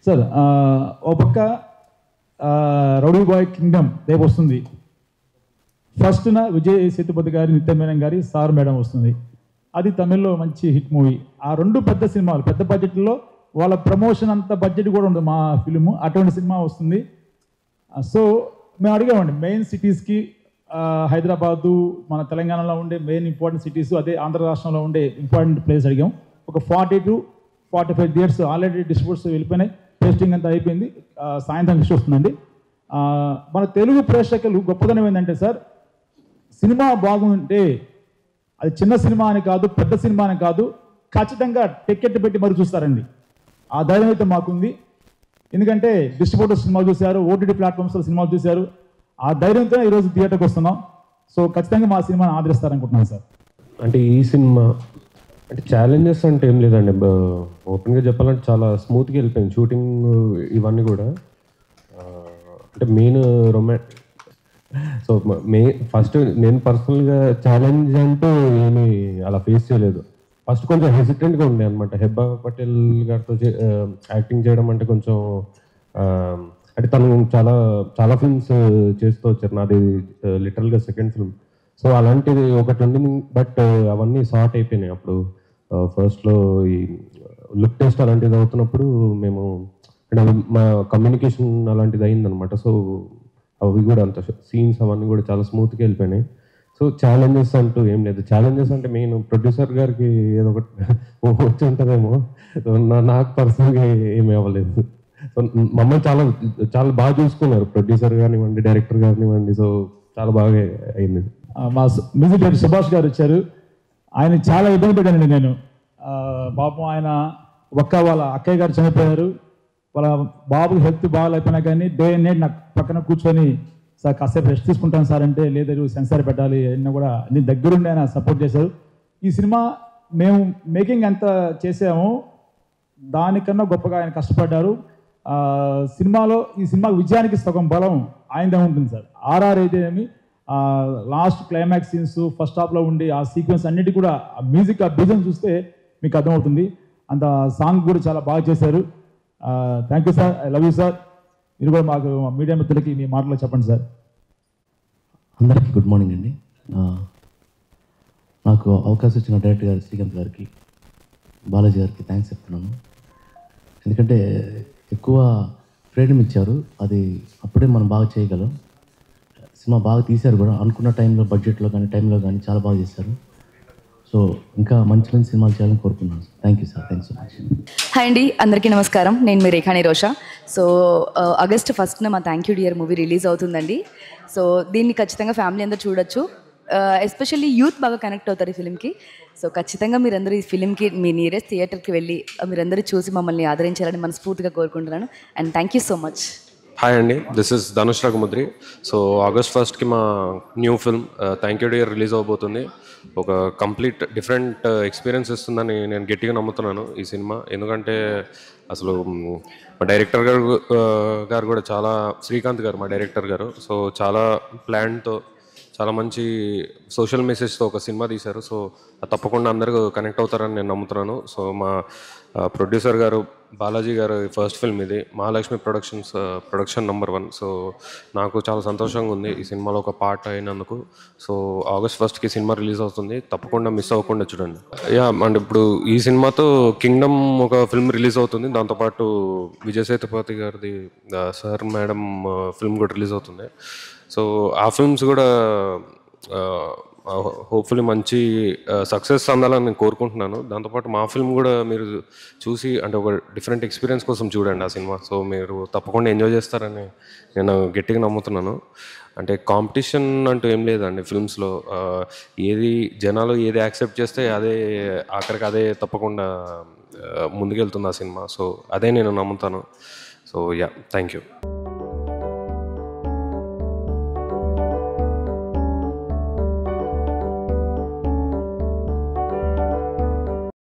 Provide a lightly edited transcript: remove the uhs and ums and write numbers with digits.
Sir ఓ పక్క rowdy boy Kingdom రేపు వస్తుంది. ఫస్ట్న విజయ్ సేతుపతి గారి, నిత్య మేనన్ గారి సార్ మేడం వస్తుంది. అది తమిళ్లో మంచి హిట్ మూవీ. ఆ రెండు పెద్ద సినిమాలు, పెద్ద బడ్జెట్లో, వాళ్ళ ప్రమోషన్ అంత బడ్జెట్ కూడా ఉంది మా ఫిలిము. అటువంటి సినిమా వస్తుంది. సో మేము అడిగామండి మెయిన్ సిటీస్కి, హైదరాబాదు, మన తెలంగాణలో ఉండే మెయిన్ ఇంపార్టెంట్ సిటీస్, అదే ఆంధ్ర రాష్ట్రంలో ఉండే ఇంపార్టెంట్ ప్లేస్ అడిగాం. ఒక 40 to 45 థియేటర్స్ ఆల్రెడీ డిస్ట్రిబ్యూటర్స్ వెళ్ళిపోయినాయి. టెస్టింగ్ అంతా అయిపోయింది. సాయంత్రం ఇష్యూ వస్తుందండి. మన తెలుగు ప్రేక్షకులు గొప్పదనం ఏంటంటే సార్, సినిమా బాగుంటే అది చిన్న సినిమా అని కాదు, పెద్ద సినిమా అని కాదు, ఖచ్చితంగా టికెట్ పెట్టి మరి చూస్తారండి. ఆ ధైర్యం అయితే మాకుంది. ఎందుకంటే డిస్ట్రిబ్యూటర్ సినిమాలు చూశారు, ఓటీటీ ప్లాట్ఫామ్స్లో సినిమాలు చూశారు. ఆ ధైర్యంతో ఈరోజు థియేటర్కి వస్తున్నాం. సో ఖచ్చితంగా మా సినిమాని ఆదరిస్తారనుకుంటున్నాను సార్. అంటే ఈ సినిమా అంటే ఛాలెంజెస్ అంటే ఏం లేదండి. ఓపెన్గా చెప్పాలంటే చాలా స్మూత్గా వెళ్ళిపోయింది షూటింగ్ ఇవన్నీ కూడా. అంటే మెయిన్ సో ఫస్ట్ నేను పర్సనల్గా ఛాలెంజ్ అంటూ ఏమీ అలా ఫేస్ చేయలేదు. ఫస్ట్ కొంచెం హెసిటెంట్గా ఉండే అనమాట. హెబ్బా పటేల్ గారితో యాక్టింగ్ చేయడం అంటే కొంచెం అంటే తను చాలా చాలా ఫిల్మ్స్ చేస్తూ వచ్చారు. నాది లిటరల్గా సెకండ్ ఫిల్మ్. సో అలాంటిది ఒకటి ఉంది. బట్ అవన్నీ సార్ట్ అయిపోయినాయి అప్పుడు. ఫస్ట్లో ఈ లుక్ టెస్ట్ అలాంటిది అవుతున్నప్పుడు మేము అంటే మా కమ్యూనికేషన్ అలాంటిది అయిందనమాట. సో అవి కూడా అంత సీన్స్ అవన్నీ కూడా చాలా స్మూత్గా వెళ్ళిపోయినాయి. సో ఛాలెంజెస్ అంటూ ఏం లేదు. ఛాలెంజెస్ అంటే మెయిన్ ప్రొడ్యూసర్ గారికి ఏదో ఒకటి వచ్చి ఉంటుందేమో. నాకు పర్సనల్గా ఏమీ అవ్వలేదు. సో మమ్మల్ని చాలా చాలా బాగా చూసుకున్నారు ప్రొడ్యూసర్ కానివ్వండి, డైరెక్టర్ కానివ్వండి. సో చాలా బాగా అయింది. మా మ్యూజిక్ డైరెక్టర్ సుభాష్ గారు వచ్చారు. ఆయన చాలా ఇబ్బంది పెట్టానండి నేను. పాపం ఆయన వాళ్ళ అక్కయ్య గారు చనిపోయారు. వాళ్ళ బాబుకి హెల్త్ బాగాలేకపోయినా కానీ డే అండ్ నైట్ నాకు పక్కన కూర్చొని, సార్ కాసేపు రెస్ట్ తీసుకుంటాను సార్ అంటే, లేదు సెన్సార్ పెట్టాలి అన్న కూడా అన్ని దగ్గరుండి ఆయన సపోర్ట్ చేశారు. ఈ సినిమా మేము మేకింగ్ ఎంత చేసామో దానికన్నా గొప్పగా ఆయన కష్టపడ్డారు. ఈ సినిమా విజయానికి సగం బలం ఆయనదే ఉంటుంది సార్. ఆర్ఆర్ అయితే ఏమి, లాస్ట్ క్లైమాక్స్ సీన్స్, ఫస్ట్ హాఫ్లో ఉండి ఆ సీక్వెన్స్ అన్నిటి కూడా, ఆ మ్యూజిక్, ఆ బీజం చూస్తే మీకు అర్థమవుతుంది. అంత సాంగ్ కూడా చాలా బాగా చేశారు. Thank you sir, I love you sir. మీరు కూడా మాకు మీడియా మిత్రులకి మీ మాటలో చెప్పండి సార్. అందరికీ గుడ్ మార్నింగ్ అండి. నాకు అవకాశం ఇచ్చిన డైరెక్టర్ గారు శ్రీకాంత్ గారికి, బాలాజీ గారికి థ్యాంక్స్ చెప్తున్నాను. ఎందుకంటే ఎక్కువ ఫ్రీడమ్ ఇచ్చారు. అది అప్పుడే మనం బాగా చేయగలం. సినిమా బాగా తీశారు కూడా, అనుకున్న టైంలో, బడ్జెట్లో కానీ టైంలో కానీ చాలా బాగా చేశారు. సో ఇంకా మంచి మంచి సినిమాలు చేయాలని కోరుకున్నాను. Thank you sir, thanks so much. Hi అండి, అందరికీ నమస్కారం. నేను మీ రేఖాని రోషా. సో ఆగస్ట్ 1న మా thank you dear movie release అవుతుందండి. సో దీన్ని ఖచ్చితంగా ఫ్యామిలీ అందరూ చూడొచ్చు. ఎస్పెషల్లీ యూత్ బాగా కనెక్ట్ అవుతారు ఈ ఫిలింకి. సో ఖచ్చితంగా మీరందరూ ఈ ఫిలింకి మీ నియరెస్ట్ థియేటర్కి వెళ్ళి మీరందరూ చూసి మమ్మల్ని ఆదరించాలని మనస్ఫూర్తిగా కోరుకుంటున్నాను. And thank you so much. Hi అండి, this is Dhanush Raghumudri. So August 1కి మా new film thank you dear రిలీజ్ అవబోతుంది. ఒక కంప్లీట్ డిఫరెంట్ ఎక్స్పీరియన్స్ ఇస్తుందని నేను గట్టిగా నమ్ముతున్నాను ఈ సినిమా. ఎందుకంటే అసలు మా డైరెక్టర్ గారు కూడా చాలా, శ్రీకాంత్ గారు మా డైరెక్టర్ గారు, సో చాలా ప్లాన్తో, చాలా మంచి సోషల్ మెసేజ్తో ఒక సినిమా తీశారు. సో తప్పకుండా అందరూ కనెక్ట్ అవుతారని నేను నమ్ముతున్నాను. సో మా ప్రొడ్యూసర్ గారు బాలాజీ గారు ఫస్ట్ ఫిల్మ్ ఇది, Mahalakshmi productions production number 1. So నాకు చాలా సంతోషంగా ఉంది ఈ సినిమాలో ఒక పార్ట్ అయినందుకు. సో ఆగస్ట్ 1కి సినిమా రిలీజ్ అవుతుంది, తప్పకుండా మిస్ అవ్వకుండా చూడండి. అండ్ ఇప్పుడు ఈ సినిమాతో కింగ్డమ్ ఒక ఫిల్మ్ రిలీజ్ అవుతుంది. దాంతోపాటు విజయ్ సేతుపతి గారిది సార్ మేడం ఫిల్మ్ కూడా రిలీజ్ అవుతుంది. సో ఆ ఫిల్మ్స్ కూడా హోప్ఫుల్లీ మంచి సక్సెస్ అందాలని నేను కోరుకుంటున్నాను. దాంతోపాటు మా ఫిల్మ్ కూడా మీరు చూసి, అంటే ఒక డిఫరెంట్ ఎక్స్పీరియన్స్ కోసం చూడండి ఆ సినిమా. సో మీరు తప్పకుండా ఎంజాయ్ చేస్తారని నేను గట్టిగా నమ్ముతున్నాను. అంటే కాంపిటీషన్ అంటూ ఏం లేదండి ఫిల్మ్స్లో. ఏది జనాలు ఏది యాక్సెప్ట్ చేస్తే అదే ఆఖరికి అదే తప్పకుండా ముందుకెళ్తుంది ఆ సినిమా. సో అదే నేను నమ్ముతాను. So thank you.